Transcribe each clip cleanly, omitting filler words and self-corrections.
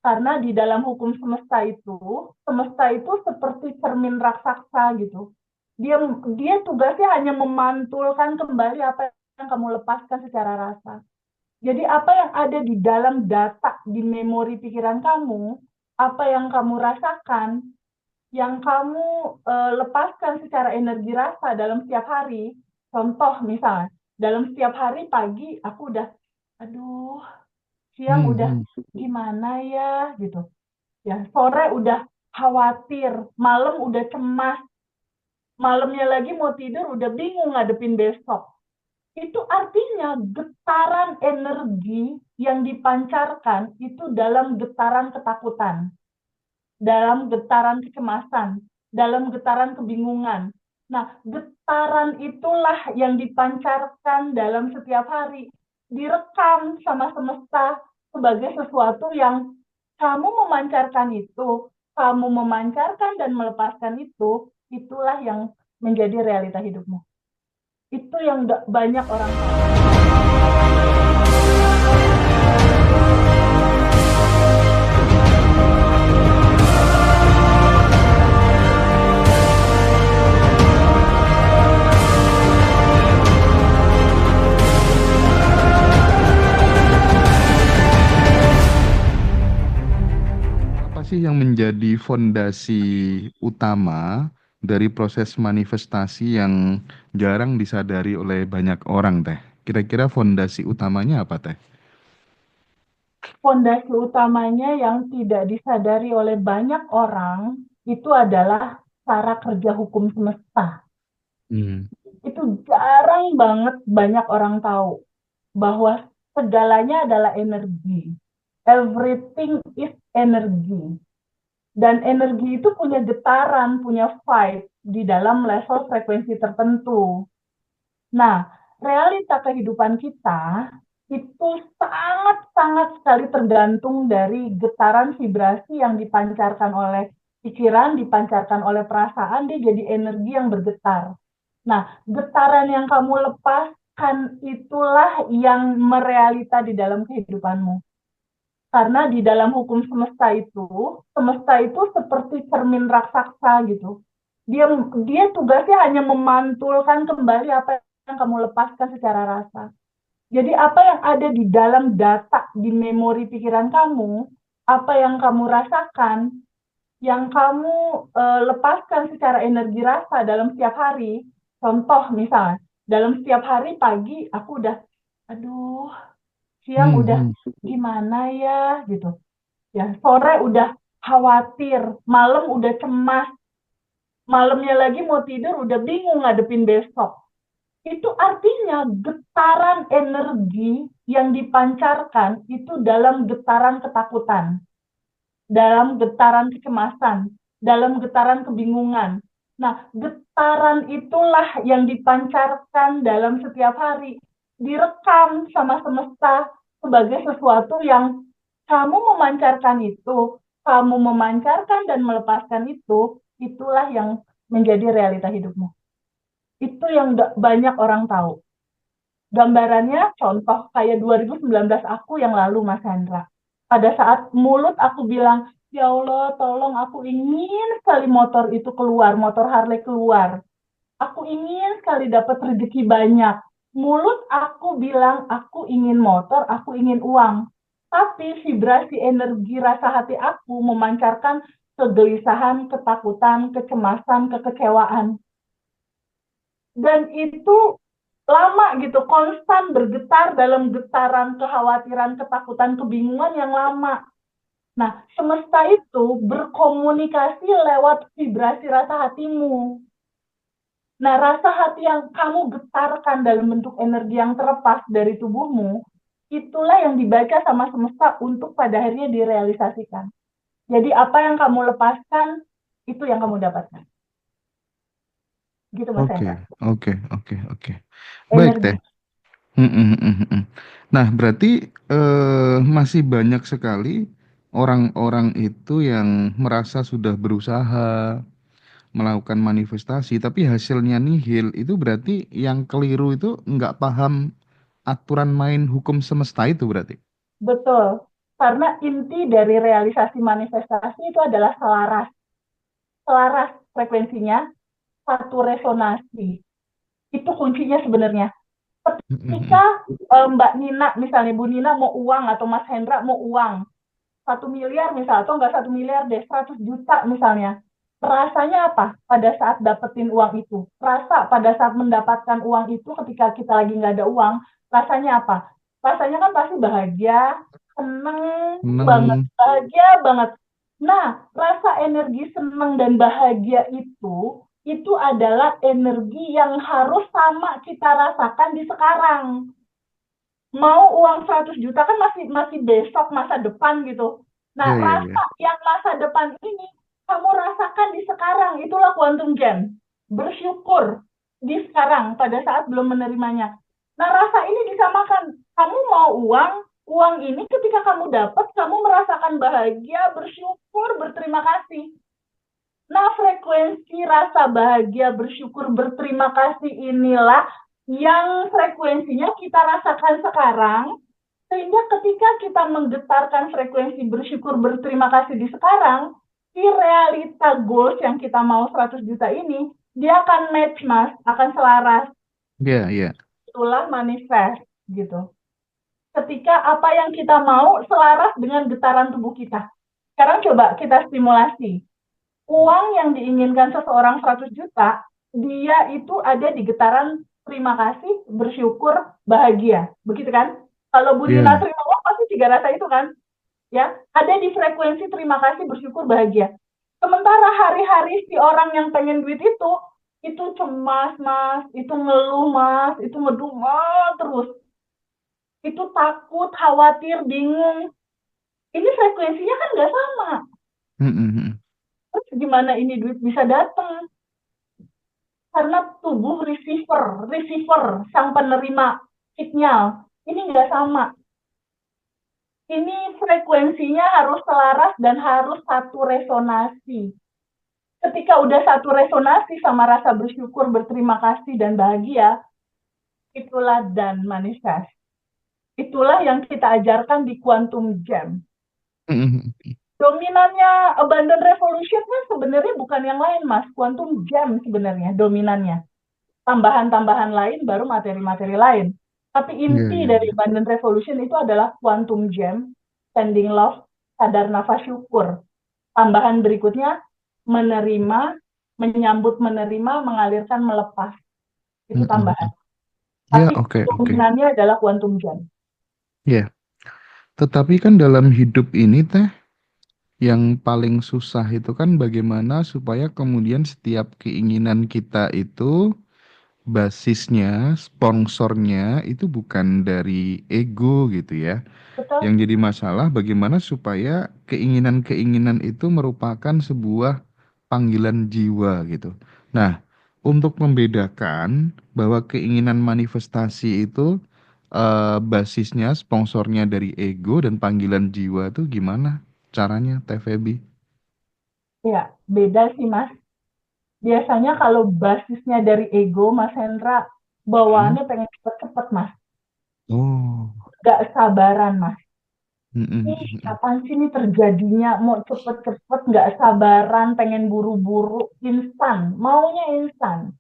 Karena di dalam hukum semesta itu seperti cermin raksasa gitu. Dia dia tugasnya hanya memantulkan kembali apa yang kamu lepaskan secara rasa. Jadi apa yang ada di dalam data, di memori pikiran kamu, apa yang kamu rasakan, yang kamu lepaskan secara energi rasa dalam setiap hari. Contoh misalnya, dalam setiap hari pagi aku udah, aduh, siang Hmm, udah hmm. gimana ya gitu. Ya, sore udah khawatir, malam udah cemas, malamnya lagi mau tidur udah bingung ngadepin besok. Itu artinya getaran energi yang dipancarkan itu dalam getaran ketakutan, dalam getaran kecemasan, dalam getaran kebingungan. Nah, getaran itulah yang dipancarkan dalam setiap hari, direkam sama semesta sebagai sesuatu yang kamu memancarkan itu, kamu memancarkan dan melepaskan itu, itulah yang menjadi realita hidupmu. Itu yang nggak banyak orang tahu. Apa sih yang menjadi fondasi utama dari proses manifestasi yang jarang disadari oleh banyak orang, Teh? Kira-kira fondasi utamanya apa, Teh? Fondasi utamanya yang tidak disadari oleh banyak orang itu adalah cara kerja hukum semesta. Hmm. Itu jarang banget banyak orang tahu bahwa segalanya adalah energi. Everything is energy. Dan energi itu punya getaran, punya vibe di dalam level frekuensi tertentu. Nah, realita kehidupan kita itu sangat-sangat sekali tergantung dari getaran vibrasi yang dipancarkan oleh pikiran, dipancarkan oleh perasaan, dia jadi energi yang bergetar. Nah, getaran yang kamu lepaskan itulah yang merealita di dalam kehidupanmu. Karena di dalam hukum semesta itu seperti cermin raksasa gitu. Dia dia tugasnya hanya memantulkan kembali apa yang kamu lepaskan secara rasa. Jadi apa yang ada di dalam data, di memori pikiran kamu, apa yang kamu rasakan, yang kamu lepaskan secara energi rasa dalam setiap hari. Contoh misalnya, dalam setiap hari pagi aku udah, aduh, siang Hmm, udah hmm. gimana ya gitu. Ya, sore udah khawatir, malam udah cemas, malamnya lagi mau tidur udah bingung ngadepin besok. Itu artinya getaran energi yang dipancarkan itu dalam getaran ketakutan, dalam getaran kecemasan, dalam getaran kebingungan. Nah, getaran itulah yang dipancarkan dalam setiap hari, direkam sama semesta sebagai sesuatu yang kamu memancarkan itu, kamu memancarkan dan melepaskan itu, itulah yang menjadi realita hidupmu. Itu yang nggak banyak orang tahu. Gambarannya contoh kayak 2019 aku yang lalu Mas Hendra. Pada saat mulut aku bilang, ya Allah tolong aku ingin sekali motor itu keluar, motor Harley keluar. Aku ingin sekali dapat rezeki banyak. Mulut aku bilang aku ingin motor, aku ingin uang. Tapi vibrasi energi rasa hati aku memancarkan kegelisahan, ketakutan, kecemasan, kekecewaan. Dan itu lama gitu, konstan bergetar dalam getaran kekhawatiran, ketakutan, kebingungan yang lama. Nah, semesta itu berkomunikasi lewat vibrasi rasa hatimu. Nah, rasa hati yang kamu getarkan dalam bentuk energi yang terlepas dari tubuhmu, itulah yang dibaca sama semesta untuk pada akhirnya direalisasikan. Jadi apa yang kamu lepaskan, itu yang kamu dapatkan. Gitu Mas Oke, Hendra. oke, oke, oke. Baik, Teh. Energi. Hmm, hmm, hmm, hmm, hmm. Nah, berarti masih banyak sekali orang-orang itu yang merasa sudah berusaha melakukan manifestasi, tapi hasilnya nihil. Itu berarti yang keliru itu nggak paham aturan main hukum semesta itu berarti. Betul. Karena inti dari realisasi manifestasi itu adalah selaras. Selaras frekuensinya, satu resonasi. Itu kuncinya sebenarnya. Ketika Mm-mm. Mbak Nina, misalnya Bu Nina mau uang atau Mas Hendra mau uang, 1 miliar misal, atau enggak 1 miliar deh, 100 juta misalnya. Rasanya apa pada saat dapetin uang itu? Rasa pada saat mendapatkan uang itu ketika kita lagi nggak ada uang, rasanya apa? Rasanya kan pasti bahagia, seneng banget, Seneng. bahagia banget. Nah, rasa energi seneng dan bahagia itu adalah energi yang harus sama kita rasakan di sekarang. Mau uang 100 juta kan masih masih besok, masa depan gitu. Nah, Iya, iya, iya. rasa yang masa depan ini kamu rasakan di sekarang, itulah quantum gem. Bersyukur di sekarang pada saat belum menerimanya. Nah, rasa ini disamakan. Kamu mau uang, uang ini ketika kamu dapat, kamu merasakan bahagia, bersyukur, berterima kasih. Nah, frekuensi rasa bahagia, bersyukur, berterima kasih inilah yang frekuensinya kita rasakan sekarang, sehingga ketika kita menggetarkan frekuensi bersyukur, berterima kasih di sekarang, di realita goals yang kita mau 100 juta ini, dia akan match, Mas, akan selaras. Iya, iya. Itulah manifest, gitu. Ketika apa yang kita mau selaras dengan getaran tubuh kita. Sekarang coba kita stimulasi uang yang diinginkan seseorang 100 juta, dia itu ada di getaran terima kasih, bersyukur, bahagia. Begitu kan? Kalau Bu Nina Iya. terima uang pasti juga rasa itu kan? Ya, ada di frekuensi terima kasih, bersyukur, bahagia. Sementara hari-hari si orang yang pengen duit itu cemas, Mas, itu ngeluh, Mas, itu ngedumel terus. Itu takut, khawatir, bingung. Ini frekuensinya kan nggak sama. Mm-mm. Terus gimana ini duit bisa datang? Karena tubuh receiver, sang penerima signal, ini nggak sama. Ini frekuensinya harus selaras dan harus satu resonasi. Ketika udah satu resonasi sama rasa bersyukur, berterima kasih, dan bahagia, itulah dan manifest. Itulah yang kita ajarkan di Quantum Jam. Mm-mm. Dominannya Abundant Revolution kan sebenarnya bukan yang lain, Mas. Quantum Jam sebenarnya dominannya. Tambahan-tambahan lain baru materi-materi lain. Tapi Iya, inti iya, dari iya. Abundant Revolution itu adalah quantum gem, standing love, sadar nafas syukur. Tambahan berikutnya menerima, menyambut menerima, mengalirkan melepas. Itu tambahan. Mm-mm. Ya, Tapi oke, oke. dominannya adalah quantum gem. Ya, tetapi kan dalam hidup ini teh yang paling susah itu kan bagaimana supaya kemudian setiap keinginan kita itu basisnya, sponsornya itu bukan dari ego gitu ya. Betul? Yang jadi masalah bagaimana supaya keinginan-keinginan itu merupakan sebuah panggilan jiwa gitu. Nah, untuk membedakan bahwa keinginan manifestasi itu basisnya, sponsornya dari ego dan panggilan jiwa itu gimana caranya, Teh Feby? Ya, beda sih, Mas. Biasanya kalau basisnya dari ego, Mas Hendra, Hmm? bawaannya pengen cepet-cepet, Mas. Oh. Gak sabaran, Mas. Mm-mm, Ih, mm-mm. kapan sih ini terjadinya? Mau cepet-cepet, nggak sabaran, pengen buru-buru, instan. Maunya instan.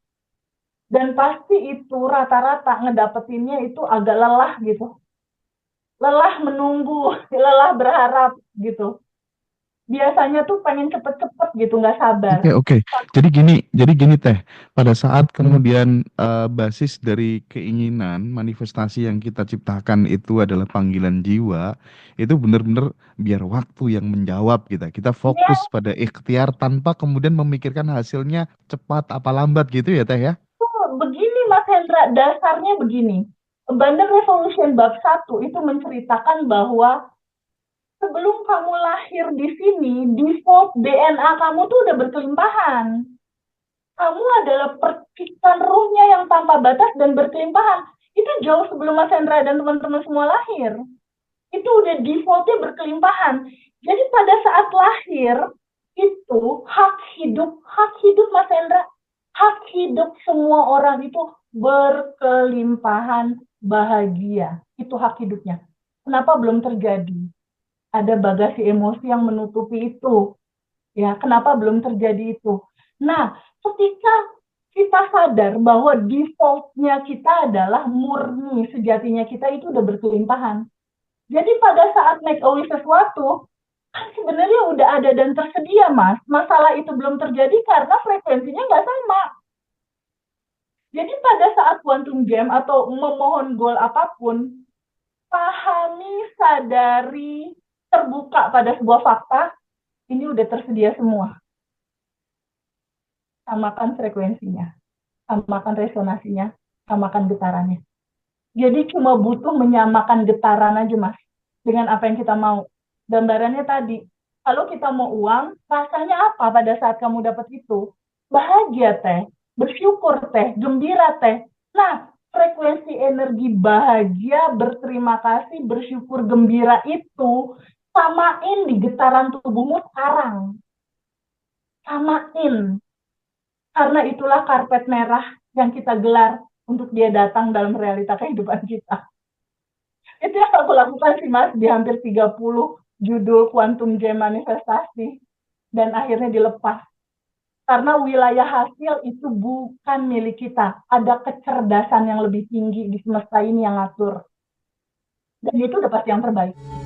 Dan pasti itu rata-rata ngedapetinnya itu agak lelah gitu. Lelah menunggu, lelah berharap gitu. Biasanya tuh pengen cepet-cepet gitu, nggak sabar. Oke, oke. Jadi gini Teh, pada saat kemudian basis dari keinginan manifestasi yang kita ciptakan itu adalah panggilan jiwa, itu benar-benar biar waktu yang menjawab kita. Kita Ini fokus pada ikhtiar tanpa kemudian memikirkan hasilnya cepat apa lambat gitu ya Teh ya. tuh begini Mas Hendra, dasarnya begini. Abundant Revolution bab 1 itu menceritakan bahwa sebelum kamu lahir di sini, default DNA kamu tuh udah berkelimpahan. Kamu adalah percikan ruhnya yang tanpa batas dan berkelimpahan. Itu jauh sebelum Mas Hendra dan teman-teman semua lahir. Itu udah defaultnya berkelimpahan. Jadi pada saat lahir, itu hak hidup Mas Hendra, hak hidup semua orang itu berkelimpahan bahagia. Itu hak hidupnya. Kenapa belum terjadi? Ada bagasi emosi yang menutupi itu. Ya, kenapa belum terjadi itu? Nah, ketika kita sadar bahwa default-nya kita adalah murni, sejatinya kita itu udah berkelimpahan. Jadi pada saat make a wish sesuatu, kan sebenarnya udah ada dan tersedia, Mas. Masalah itu belum terjadi karena frekuensinya nggak sama. Jadi pada saat quantum jam atau memohon goal apapun, pahami, sadari, terbuka pada sebuah fakta, ini udah tersedia semua. Samakan frekuensinya, samakan resonasinya, samakan getarannya. Jadi cuma butuh menyamakan getaran aja, Mas, dengan apa yang kita mau. Gambarannya tadi, kalau kita mau uang, rasanya apa pada saat kamu dapat itu? Bahagia teh, bersyukur teh, gembira teh. Nah, frekuensi energi bahagia, berterima kasih, bersyukur, gembira itu samain di getaran tubuhmu sekarang. Samain. Karena itulah karpet merah yang kita gelar untuk dia datang dalam realita kehidupan kita. Itu yang aku lakukan sih, Mas, di hampir 30 judul Quantum Jam Manifestasi. Dan akhirnya dilepas. Karena wilayah hasil itu bukan milik kita. Ada kecerdasan yang lebih tinggi di semesta ini yang ngatur. Dan itu udah pasti yang terbaik.